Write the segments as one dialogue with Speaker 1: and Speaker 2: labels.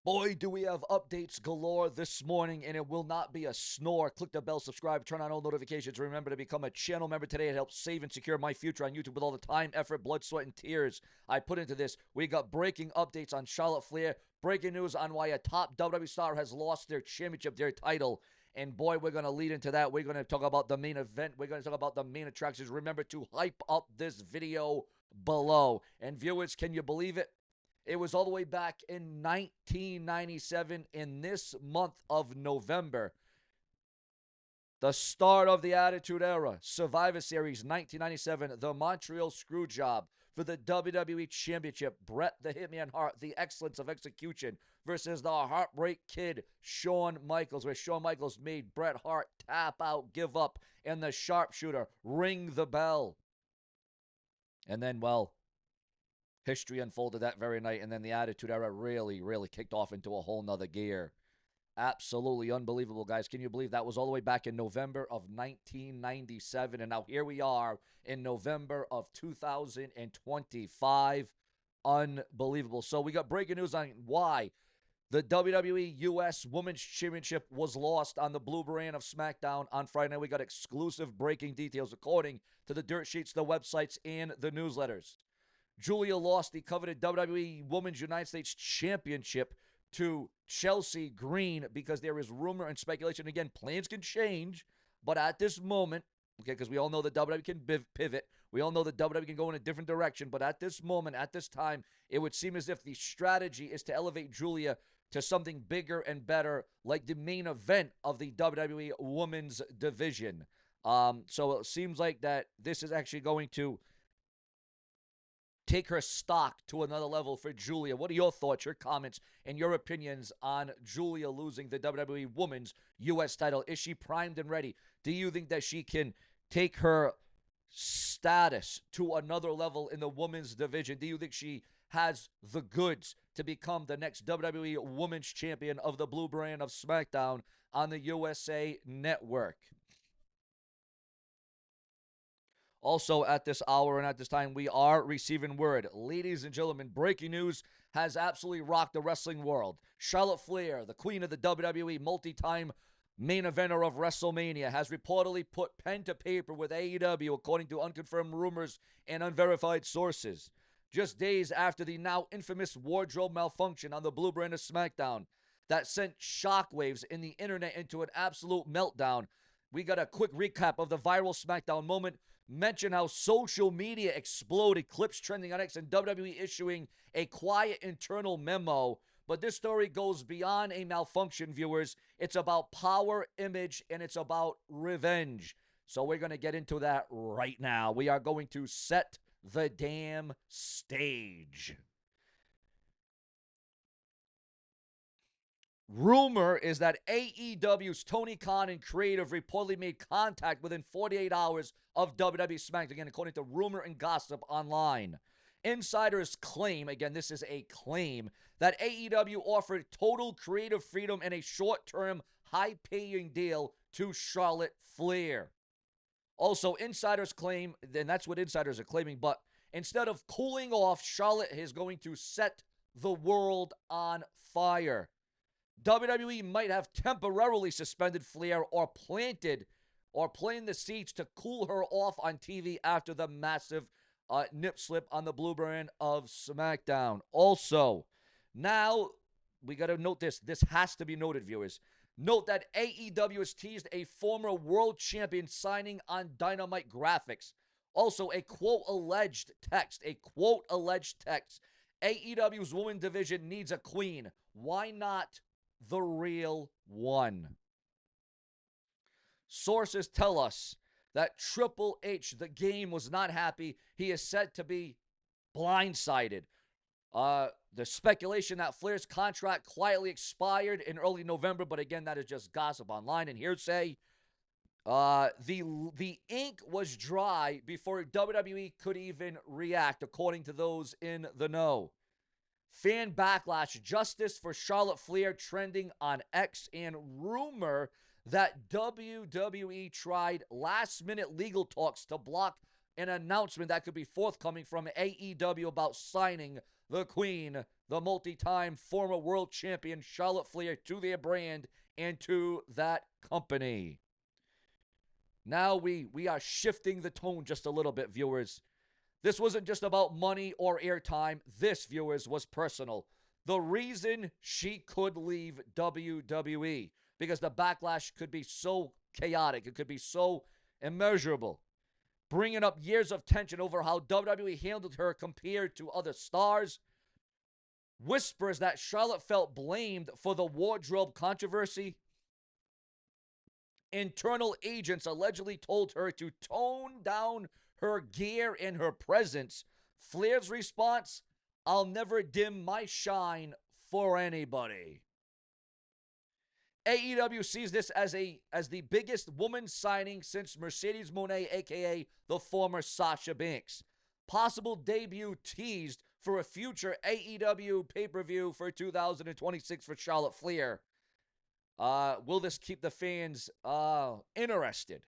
Speaker 1: Boy, do we have updates galore this morning, and it will not be a snore. Click the bell, subscribe, turn on all notifications. Remember to become a channel member today. It helps save and secure my future on YouTube with all the time, effort, blood, sweat, and tears I put into this. We got breaking updates on Charlotte Flair, breaking news on why a top WWE star has lost their championship, their title. And boy, we're going to lead into that. We're going to talk about the main event. We're going to talk about the main attractions. Remember to hype up this video below. And viewers, can you believe it? It was all the way back in 1997 in this month of November. The start of the Attitude Era, Survivor Series 1997, the Montreal Screwjob for the WWE Championship. Bret the Hitman Hart, the excellence of execution versus the Heartbreak Kid, Shawn Michaels, where Shawn Michaels made Bret Hart tap out, give up, and the Sharpshooter ring the bell. And then, well, history unfolded that very night, and then the Attitude Era really kicked off into a whole nother gear. Absolutely unbelievable, guys. Can you believe that was all the way back in November of 1997, and now here we are in November of 2025. Unbelievable. So we got breaking news on why the WWE US Women's Championship was lost on the blue brand of SmackDown on Friday night. We got exclusive breaking details according to the dirt sheets, the websites, and the newsletters. Julia lost the coveted WWE Women's United States Championship to Chelsea Green because there is rumor and speculation. Again, plans can change, but at this moment, okay, because we all know that WWE can pivot. We all know that WWE can go in a different direction, but at this moment, at this time, it would seem as if the strategy is to elevate Julia to something bigger and better, like the main event of the WWE Women's Division. So it seems like that this is actually going to take her stock to another level for Julia. What are your thoughts, your comments, and your opinions on Julia losing the WWE Women's U.S. title? Is she primed and ready? Do you think that she can take her status to another level in the women's division? Do you think she has the goods to become the next WWE Women's Champion of the blue brand of SmackDown on the USA Network? Also, at this hour and at this time, we are receiving word. Ladies and gentlemen, breaking news has absolutely rocked the wrestling world. Charlotte Flair, the queen of the WWE, multi-time main eventer of WrestleMania, has reportedly put pen to paper with AEW, according to unconfirmed rumors and unverified sources. Just days after the now infamous wardrobe malfunction on the blue brand of SmackDown that sent shockwaves in the internet into an absolute meltdown, we got a quick recap of the viral SmackDown moment. Mention how social media exploded, clips trending on X, and WWE issuing a quiet internal memo. But this story goes beyond a malfunction, viewers. It's about power, image, and it's about revenge. So we're going to get into that right now. We are going to set the damn stage. Rumor is that AEW's Tony Khan and creative reportedly made contact within 48 hours of WWE SmackDown, again, according to rumor and gossip online. Insiders claim, again, this is a claim, that AEW offered total creative freedom and a short-term, high-paying deal to Charlotte Flair. Also, insiders claim, and that's what insiders are claiming, but instead of cooling off, Charlotte is going to set the world on fire. WWE might have temporarily suspended Flair or planted the seeds to cool her off on TV after the massive nip slip on the blue brand of SmackDown. Also, now we got to note this. This has to be noted, viewers. Note that AEW has teased a former world champion signing on Dynamite graphics. Also, a quote alleged text. AEW's women's division needs a queen. Why not the real one? Sources tell us that Triple H, the game, was not happy. He is said to be blindsided. The speculation that Flair's contract quietly expired in early November, but again, that is just gossip online and hearsay. The ink was dry before WWE could even react, according to those in the know. Fan backlash, justice for Charlotte Flair trending on X, and rumor that WWE tried last-minute legal talks to block an announcement that could be forthcoming from AEW about signing the queen, the multi-time former world champion Charlotte Flair to their brand and to that company. Now we are shifting the tone just a little bit, viewers. This wasn't just about money or airtime. This, viewers, was personal. The reason she could leave WWE, because the backlash could be so chaotic. It could be so immeasurable. Bringing up years of tension over how WWE handled her compared to other stars. Whispers that Charlotte felt blamed for the wardrobe controversy. Internal agents allegedly told her to tone down her gear and her presence. Flair's response, "I'll never dim my shine for anybody." AEW sees this as the biggest woman signing since Mercedes Moné, aka the former Sasha Banks. Possible debut teased for a future AEW pay-per-view for 2026 for Charlotte Flair. Will this keep the fans interested?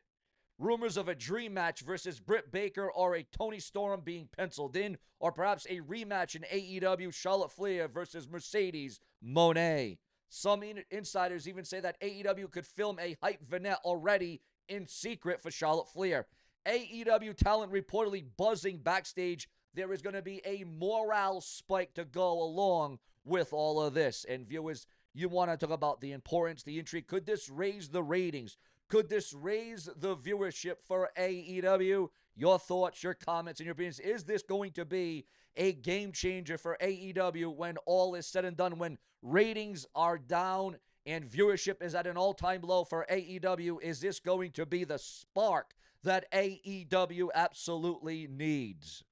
Speaker 1: Rumors of a dream match versus Britt Baker or a Toni Storm being penciled in, or perhaps a rematch in AEW Charlotte Flair versus Mercedes Moné. Some insiders even say that AEW could film a hype vignette already in secret for Charlotte Flair. AEW talent reportedly buzzing backstage. There is going to be a morale spike to go along with all of this. And viewers, you want to talk about the importance, the intrigue. Could this raise the ratings? Could this raise the viewership for AEW? Your thoughts, your comments, and your opinions. Is this going to be a game changer for AEW when all is said and done, when ratings are down and viewership is at an all-time low for AEW? Is this going to be the spark that AEW absolutely needs?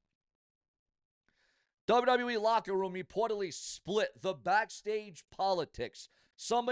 Speaker 1: WWE locker room reportedly split. The backstage politics. Some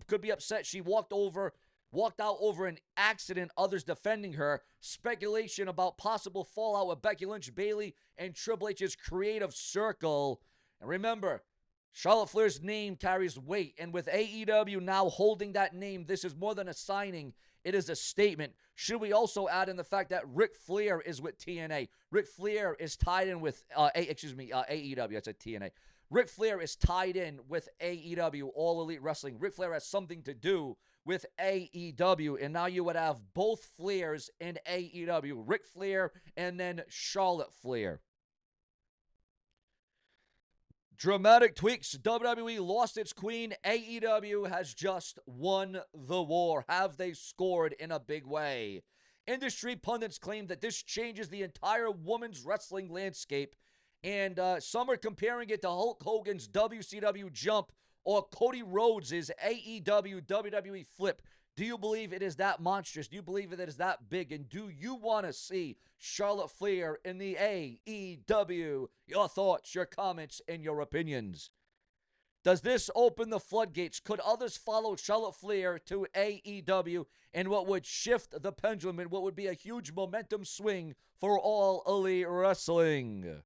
Speaker 1: could be upset she walked out over an accident, others defending her. Speculation about possible fallout with Becky Lynch, Bayley, and Triple H's creative circle. And remember, Charlotte Flair's name carries weight, and with AEW now holding that name, this is more than a signing. It is a statement. Should we also add in the fact that Ric Flair is with TNA? Ric Flair is tied in with, AEW. I said TNA. Ric Flair is tied in with AEW, All Elite Wrestling. Ric Flair has something to do with AEW, and now you would have both Flairs in AEW. Ric Flair and then Charlotte Flair. Dramatic tweaks. WWE lost its queen. AEW has just won the war. Have they scored in a big way? Industry pundits claim that this changes the entire women's wrestling landscape, and some are comparing it to Hulk Hogan's WCW jump or Cody Rhodes' AEW WWE flip. Do you believe it is that monstrous? Do you believe it is that big? And do you want to see Charlotte Flair in the AEW? Your thoughts, your comments, and your opinions. Does this open the floodgates? Could others follow Charlotte Flair to AEW, and what would shift the pendulum and what would be a huge momentum swing for All Elite Wrestling?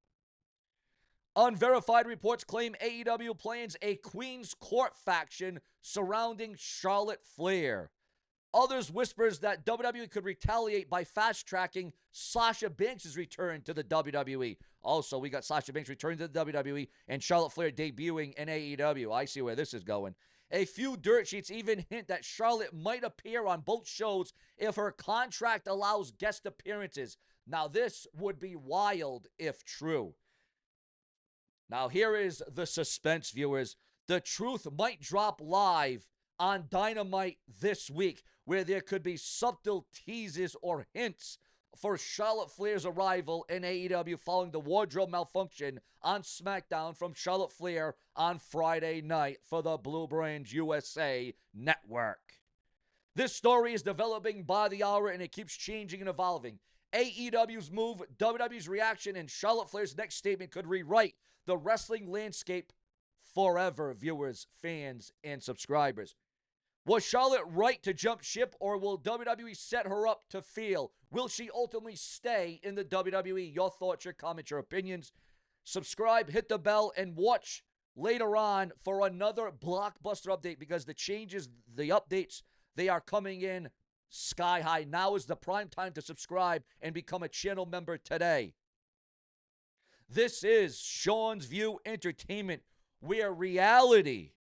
Speaker 1: Unverified reports claim AEW plans a Queen's Court faction surrounding Charlotte Flair. Others whispers that WWE could retaliate by fast-tracking Sasha Banks' return to the WWE. Also, we got Sasha Banks returning to the WWE and Charlotte Flair debuting in AEW. I see where this is going. A few dirt sheets even hint that Charlotte might appear on both shows if her contract allows guest appearances. Now, this would be wild if true. Now, here is the suspense, viewers. The truth might drop live on Dynamite this week, where there could be subtle teases or hints for Charlotte Flair's arrival in AEW following the wardrobe malfunction on SmackDown from Charlotte Flair on Friday night for the Blue Brands USA Network. This story is developing by the hour, and it keeps changing and evolving. AEW's move, WWE's reaction, and Charlotte Flair's next statement could rewrite the wrestling landscape forever, viewers, fans, and subscribers. Was Charlotte right to jump ship, or will WWE set her up to fail? Will she ultimately stay in the WWE? Your thoughts, your comments, your opinions. Subscribe, hit the bell, and watch later on for another blockbuster update, because the changes, the updates, they are coming in sky high. Now is the prime time to subscribe and become a channel member today. This is Sean's View Entertainment, where reality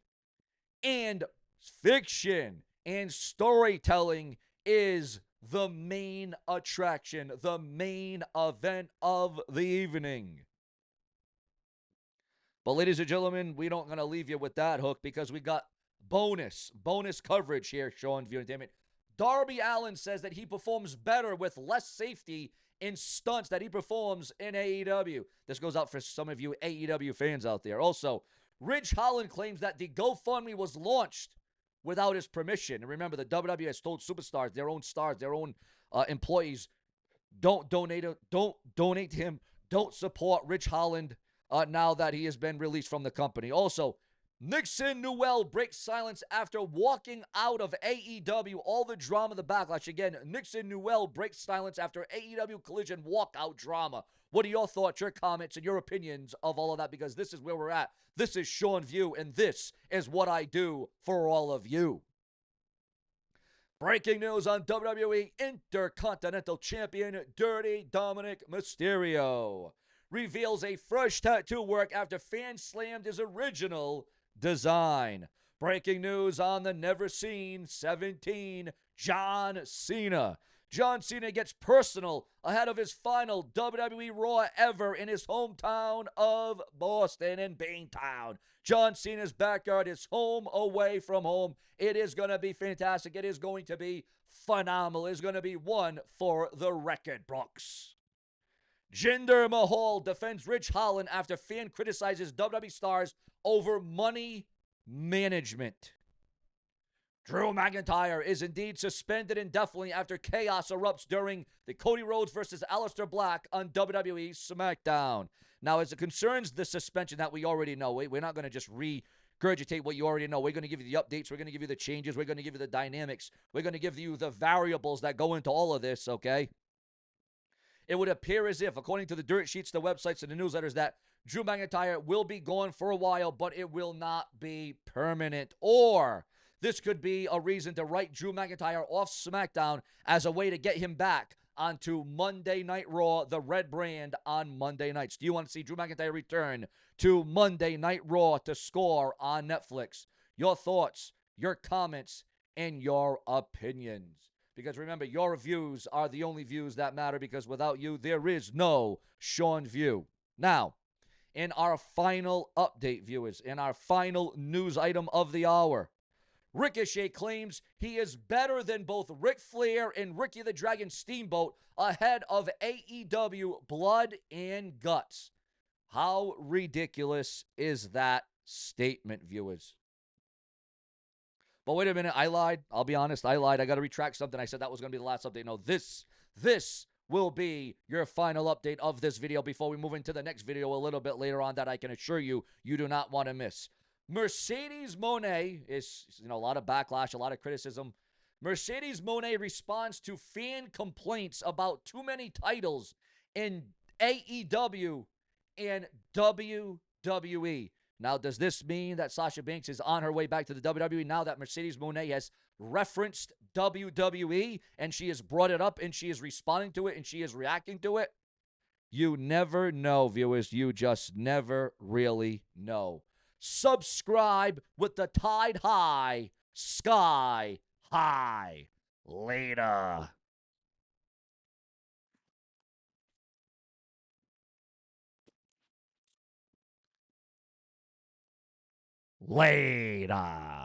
Speaker 1: and fiction and storytelling is the main attraction, the main event of the evening. But ladies and gentlemen, we don't gonna leave you with that hook because we got bonus coverage here, Sean View Entertainment. Darby Allin says that he performs better with less safety in stunts that he performs in AEW. This goes out for some of you AEW fans out there. Also, Ridge Holland claims that the GoFundMe was launched without his permission. And remember, the WWE has told superstars, their own stars, their own employees, don't donate to him. Don't support Ridge Holland now that he has been released from the company. Also, Nixon Newell breaks silence after walking out of AEW. All the drama, the backlash. Again, Nixon Newell breaks silence after AEW Collision walkout drama. What are your thoughts, your comments, and your opinions of all of that? Because this is where we're at. This is Sean View, and this is what I do for all of you. Breaking news on WWE Intercontinental Champion Dirty Dominic Mysterio reveals a fresh tattoo work after fans slammed his original design. Breaking news on the never seen 17 John Cena. John Cena gets personal ahead of his final WWE Raw ever in his hometown of Boston and Beantown. John Cena's backyard is home away from home. It is going to be fantastic. It is going to be phenomenal. It is going to be one for the record books. Jinder Mahal defends Ridge Holland after fan criticizes WWE stars over money management. Drew McIntyre is indeed suspended indefinitely after chaos erupts during the Cody Rhodes versus Aleister Black on WWE SmackDown. Now, as it concerns the suspension that we already know, we're not going to just regurgitate what you already know. We're going to give you the updates. We're going to give you the changes. We're going to give you the dynamics. We're going to give you the variables that go into all of this, okay? It would appear as if, according to the dirt sheets, the websites, and the newsletters, that Drew McIntyre will be gone for a while, but it will not be permanent. Or this could be a reason to write Drew McIntyre off SmackDown as a way to get him back onto Monday Night Raw, the red brand, on Monday nights. Do you want to see Drew McIntyre return to Monday Night Raw to score on Netflix? Your thoughts, your comments, and your opinions. Because remember, your views are the only views that matter, because without you, there is no Sean View. Now, in our final update, viewers, in our final news item of the hour, Ricochet claims he is better than both Ric Flair and Ricky the Dragon Steamboat ahead of AEW Blood and Guts. How ridiculous is that statement, viewers? But wait a minute, I lied. I'll be honest, I lied. I got to retract something. I said that was going to be the last update. No, this will be your final update of this video before we move into the next video a little bit later on that I can assure you do not want to miss. Mercedes Moné is, a lot of backlash, a lot of criticism. Mercedes Moné responds to fan complaints about too many titles in AEW and WWE. Now, does this mean that Sasha Banks is on her way back to the WWE now that Mercedes Moné has referenced WWE and she has brought it up and she is responding to it and she is reacting to it? You never know, viewers. You just never really know. Subscribe with the tide high, sky high. Later. Later.